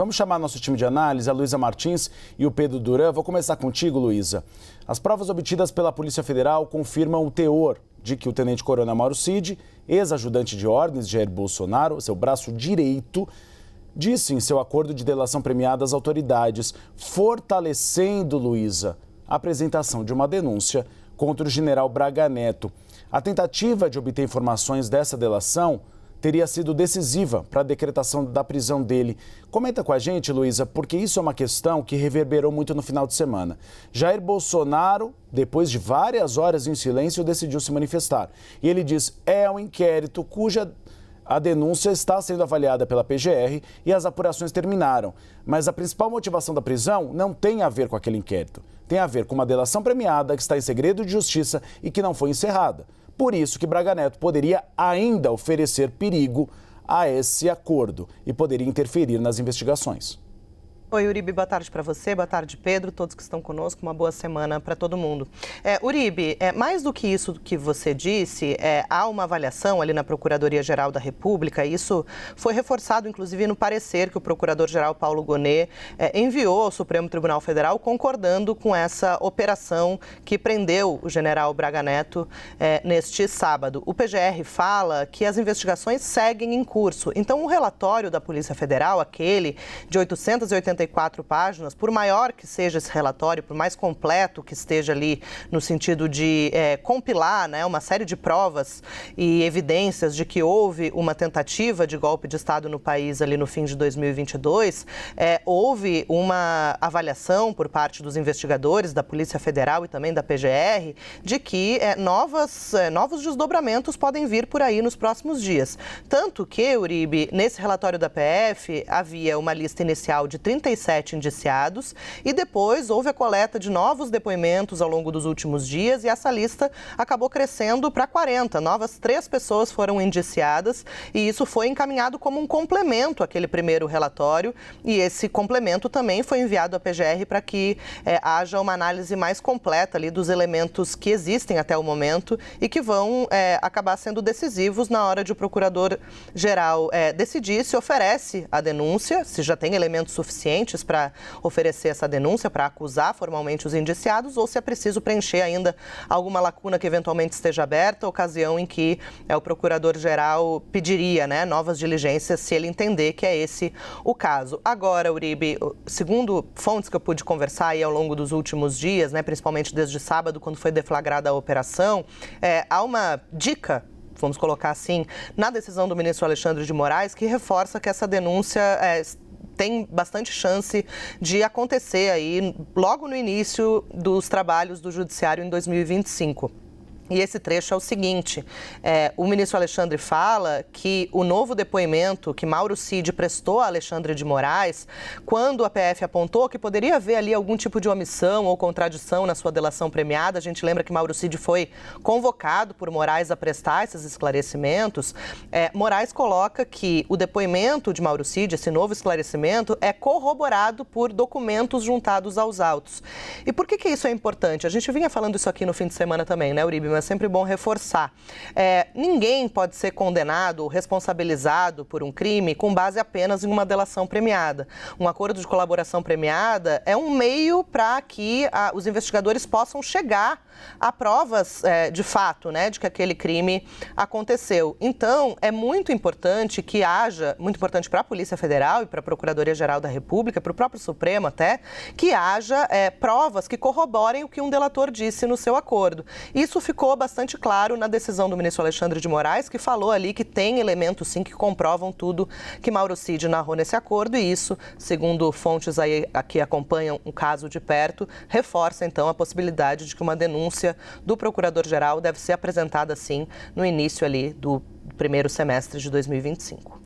Vamos chamar nosso time de análise, a Luísa Martins e o Pedro Duran. Vou começar contigo, Luísa. As provas obtidas pela Polícia Federal confirmam o teor de que o tenente-coronel Mauro Cid, ex-ajudante de ordens de Jair Bolsonaro, seu braço direito, disse em seu acordo de delação premiada às autoridades, fortalecendo, Luísa, a apresentação de uma denúncia contra o general Braga Neto. A tentativa de obter informações dessa delação teria sido decisiva para a decretação da prisão dele. Comenta com a gente, Luísa, porque isso é uma questão que reverberou muito no final de semana. Jair Bolsonaro, depois de várias horas em silêncio, decidiu se manifestar. E ele diz, é um inquérito cuja a denúncia está sendo avaliada pela PGR e as apurações terminaram. Mas a principal motivação da prisão não tem a ver com aquele inquérito. Tem a ver com uma delação premiada que está em segredo de justiça e que não foi encerrada. Por isso que Braga Neto poderia ainda oferecer perigo a esse acordo e poderia interferir nas investigações. Oi, Uribe, boa tarde para você, boa tarde, Pedro, todos que estão conosco, uma boa semana para todo mundo. Uribe, mais do que isso que você disse, há uma avaliação ali na Procuradoria-Geral da República, e isso foi reforçado, inclusive, no parecer que o Procurador-Geral Paulo Gonet enviou ao Supremo Tribunal Federal, concordando com essa operação que prendeu o general Braga Neto neste sábado. O PGR fala que as investigações seguem em curso, então o relatório da Polícia Federal, aquele de 884 páginas, por maior que seja esse relatório, por mais completo que esteja ali no sentido de compilar, né, uma série de provas e evidências de que houve uma tentativa de golpe de Estado no país ali no fim de 2022, houve uma avaliação por parte dos investigadores da Polícia Federal e também da PGR de que novos desdobramentos podem vir por aí nos próximos dias. Tanto que, Uribe, nesse relatório da PF havia uma lista inicial de 37 indiciados e depois houve a coleta de novos depoimentos ao longo dos últimos dias e essa lista acabou crescendo para 40. Novas 3 pessoas foram indiciadas e isso foi encaminhado como um complemento àquele primeiro relatório e esse complemento também foi enviado à PGR para que haja uma análise mais completa ali dos elementos que existem até o momento e que vão acabar sendo decisivos na hora de o Procurador-Geral decidir se oferece a denúncia, se já tem elementos suficientes para oferecer essa denúncia, para acusar formalmente os indiciados, ou se é preciso preencher ainda alguma lacuna que eventualmente esteja aberta, ocasião em que o Procurador-Geral pediria, né, novas diligências, se ele entender que é esse o caso. Agora, Uribe, segundo fontes que eu pude conversar aí ao longo dos últimos dias, né, principalmente desde sábado, quando foi deflagrada a operação, há uma dica, vamos colocar assim, na decisão do ministro Alexandre de Moraes, que reforça que essa denúncia tem bastante chance de acontecer aí logo no início dos trabalhos do Judiciário em 2025. E esse trecho é o seguinte, o ministro Alexandre fala que o novo depoimento que Mauro Cid prestou a Alexandre de Moraes, quando a PF apontou que poderia haver ali algum tipo de omissão ou contradição na sua delação premiada, a gente lembra que Mauro Cid foi convocado por Moraes a prestar esses esclarecimentos, Moraes coloca que o depoimento de Mauro Cid, esse novo esclarecimento, é corroborado por documentos juntados aos autos. E por que isso é importante? A gente vinha falando isso aqui no fim de semana também, né, Uribe? É sempre bom reforçar. Ninguém pode ser condenado ou responsabilizado por um crime com base apenas em uma delação premiada. Um acordo de colaboração premiada é um meio para que os investigadores possam chegar a provas de fato, né, de que aquele crime aconteceu. Então, é muito importante que haja, muito importante para a Polícia Federal e para a Procuradoria-Geral da República, para o próprio Supremo até, que haja provas que corroborem o que um delator disse no seu acordo. Isso ficou bastante claro na decisão do ministro Alexandre de Moraes, que falou ali que tem elementos, sim, que comprovam tudo que Mauro Cid narrou nesse acordo, e isso, segundo fontes aí que acompanham o caso de perto, reforça, então, a possibilidade de que uma denúncia do Procurador-Geral deve ser apresentada, sim, no início ali do primeiro semestre de 2025.